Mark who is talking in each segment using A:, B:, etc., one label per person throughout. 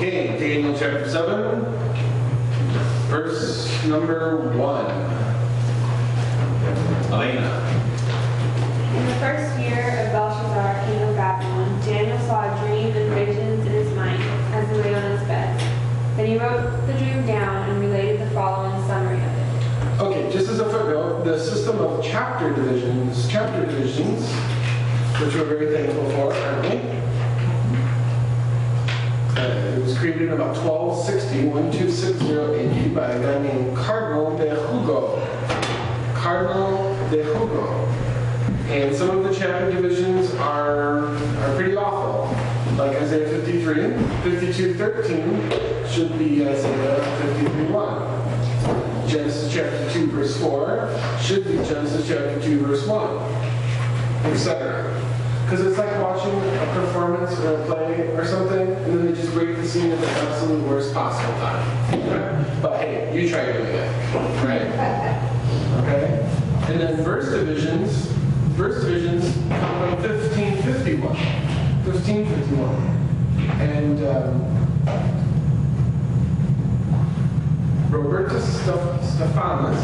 A: Okay, Daniel chapter 7, verse number 1. Elena.
B: In the first year of Belshazzar, king of Babylon, Daniel saw a dream and visions in his mind as he lay on his bed. Then he wrote the dream down and related the following summary of it.
A: Okay, just as a footnote, the system of chapter divisions, which we're very thankful for, aren't we? It was created in about 1260 AD by a guy named Cardinal de Hugo. And some of the chapter divisions are pretty awful. Like Isaiah 53, 52:13 should be Isaiah 53:1. Genesis chapter 2 verse 4 should be Genesis chapter 2 verse 1, etc. Because it's like watching a performance or a play or something, and then they just break the scene at the absolute worst possible time. But hey, you try doing it, right? Okay? And then verse divisions come from 1551. And Robertus Stephanus,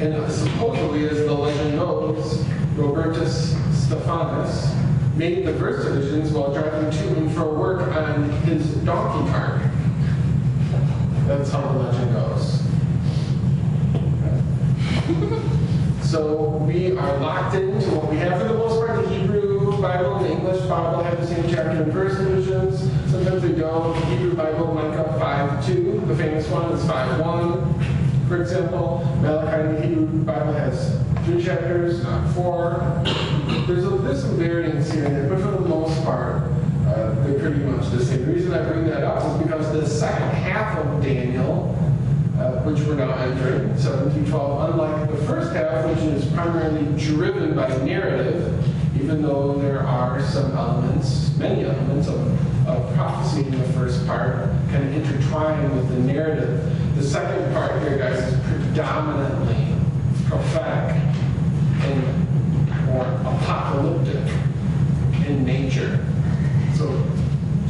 A: and supposedly, as the legend goes, Robertus Stephanus made the verse divisions while driving to and fro work on his donkey cart. That's how the legend goes. So we are locked into what we have for the most part. The Hebrew Bible and the English Bible have the same chapter and verse divisions. Sometimes they don't. The Hebrew Bible might have 5:2. The famous one is 5:1. For example, Malachi in the Hebrew Bible has 3 chapters, not 4. There's some variance here and there, but for the most part, they're pretty much the same. The reason I bring that up is because the second half of Daniel, which we're now entering, 7 through 12, unlike the first half, which is primarily driven by narrative, even though there are some elements, many elements of prophecy in the first part, kind of intertwined with the narrative. The second part here, guys, is predominantly prophetic or apocalyptic in nature. So,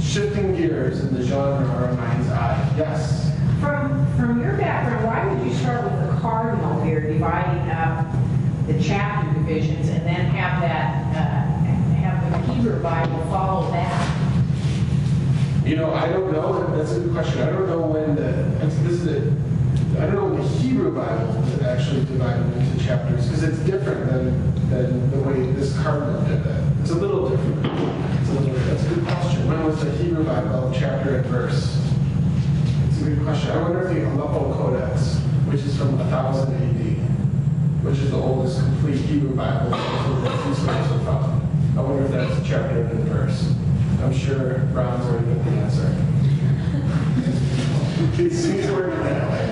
A: shifting gears in the genre of our mind's eye. Yes?
C: From your background, why would you start with the cardinal here, dividing up the chapter divisions, and then have the Hebrew Bible follow that?
A: I don't know. That's a good question. I don't know when I don't know when the Hebrew Bible was actually divided into chapters, because it's different than the way this cardinal did that. It's a little different. That's a good question. When was the Hebrew Bible chapter and verse? It's a good question. I wonder if the Aleppo Codex, which is from 1000 AD, which is the oldest complete Hebrew Bible that these guys have found. I wonder if that's chapter and verse. I'm sure Ron's already got the answer. He's working that way.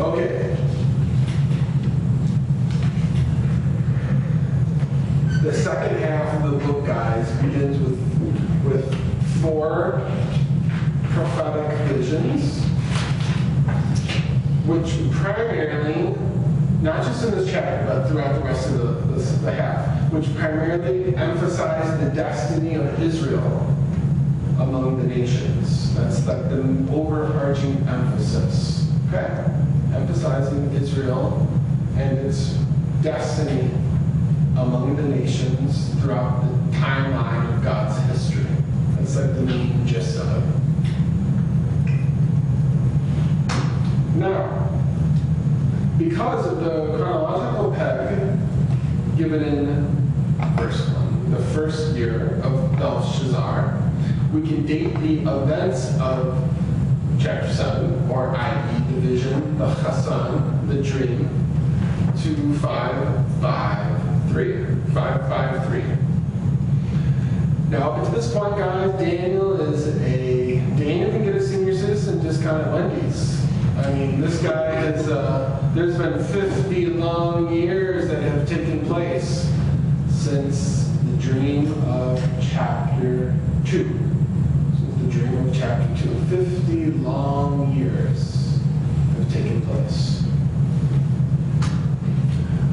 A: Okay. The second half of the book, guys, begins with 4 prophetic visions, which primarily, not just in this chapter, but throughout the rest of the half, which primarily emphasize the destiny of Israel among the nations. That's like the overarching emphasis, okay? Emphasizing Israel and its destiny among the nations throughout the timeline of God's history. That's like the main gist of it. Now, because of the chronological peg given in verse 1, the first year of Belshazzar, we can date the events of chapter 7, or i.e. the vision, the chassan, the dream, to 553. Now, up to this point, guys, Daniel can get a senior citizen discount at Wendy's. I mean, this guy has, there's been 50 long years that have taken place since the dream of chapter 2. Since the dream of chapter 2. 50 long years have taken place.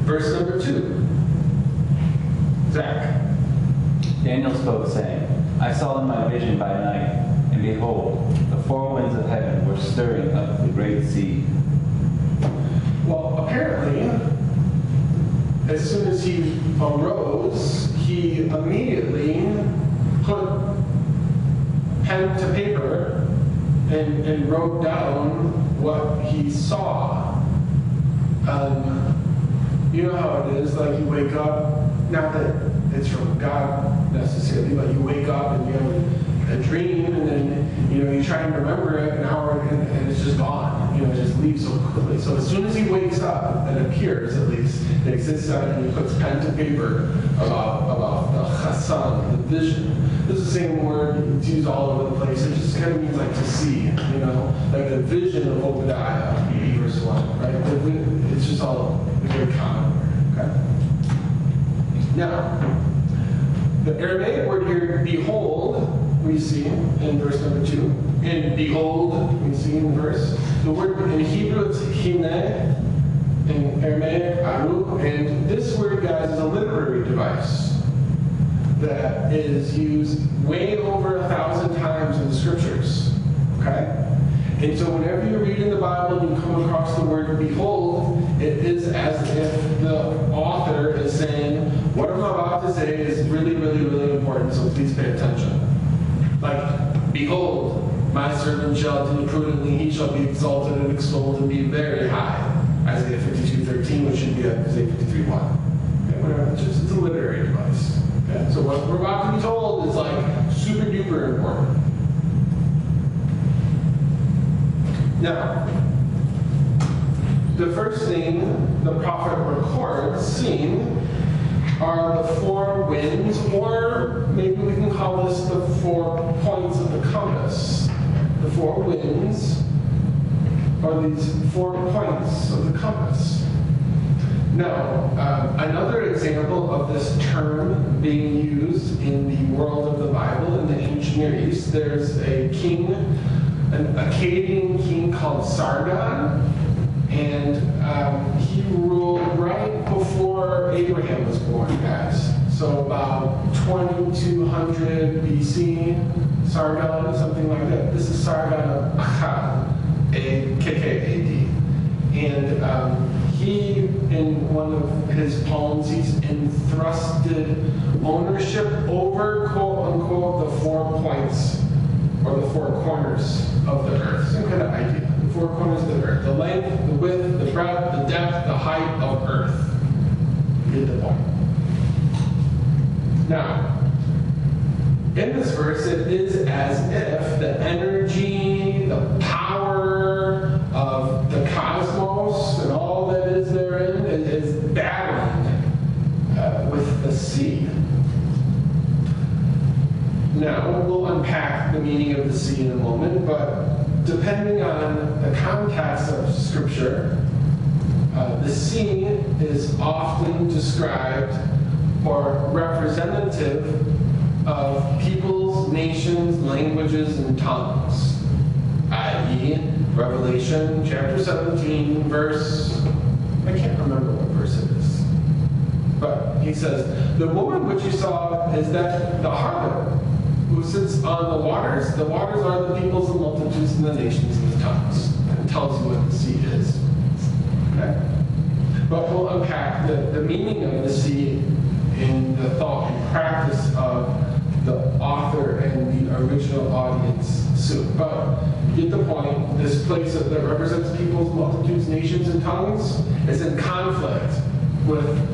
A: Verse number 2. Zach.
D: Daniel spoke, saying, I saw in my vision by night, and And behold, the four winds of heaven were stirring up the great sea.
A: Well, apparently, as soon as he arose, he immediately put pen to paper and wrote down what he saw. You know how it is, like you wake up, not that it's from God necessarily, but you wake up and you have a dream, and then you try and remember it an hour, and it's just gone. It just leaves so quickly. So as soon as he wakes up, it appears at least, it exists out, and he puts pen to paper about the chassan, the vision. This is the same word, it's used all over the place. It just kind of means like to see, like the vision of Obadiah, verse 1, right? It's just all very common word, okay? Now, the Aramaic word here, behold, we see in verse number 2. And behold, we see in verse. The word in Hebrew, it's hine, in Aramaic, aru. And this word, guys, is a literary device that is used way over 1,000 times in the scriptures. Okay? And so whenever you read in the Bible and you come across the word behold, it is as if the author is saying, what I'm about to say is really, really, really important, so please pay attention. Like, behold, my servant shall do prudently, he shall be exalted and extolled and be very high. Isaiah 52:13, which should be Isaiah 53:1. Okay, whatever, it's a literary device. Okay? So what we're about to be told is like super duper important. Now, the first thing the prophet records, seen, are the four winds, or maybe we can call this the 4 points of the compass. The four winds are these 4 points of the compass. Now, another example of this term being used in the world of the Bible in the ancient Near East, there's a king, an Akkadian king called Sargon, and he ruled right before Abraham was born, guys. So about 2200 BC, Sargon, something like that. This is Sargon of Akkad, A-K-K-A-D. And he, in one of his poems, he's entrusted ownership over, quote unquote, the 4 points, or the 4 corners of the earth. Same kind of idea. The 4 corners of the earth. The length, the width, the breadth, the depth, the height of earth. You get the point. Now, in this verse, it is as if the energy, the power of the cosmos and all that is therein is battling with the sea. Now, we'll unpack the meaning of the sea in a moment, but depending on the context of Scripture, the sea is often described or representative of peoples, nations, languages, and tongues, i.e., Revelation chapter 17, verse, I can't remember what verse it is, but he says, the woman which you saw is that the harlot who sits on the waters. The waters are the peoples, the multitudes, and the nations, and the tongues. And it tells you what the sea is. Okay? But we'll unpack the meaning of the sea in the thought and practice of the author and the original audience soon. But you get the point. This place that represents peoples, multitudes, nations, and tongues is in conflict with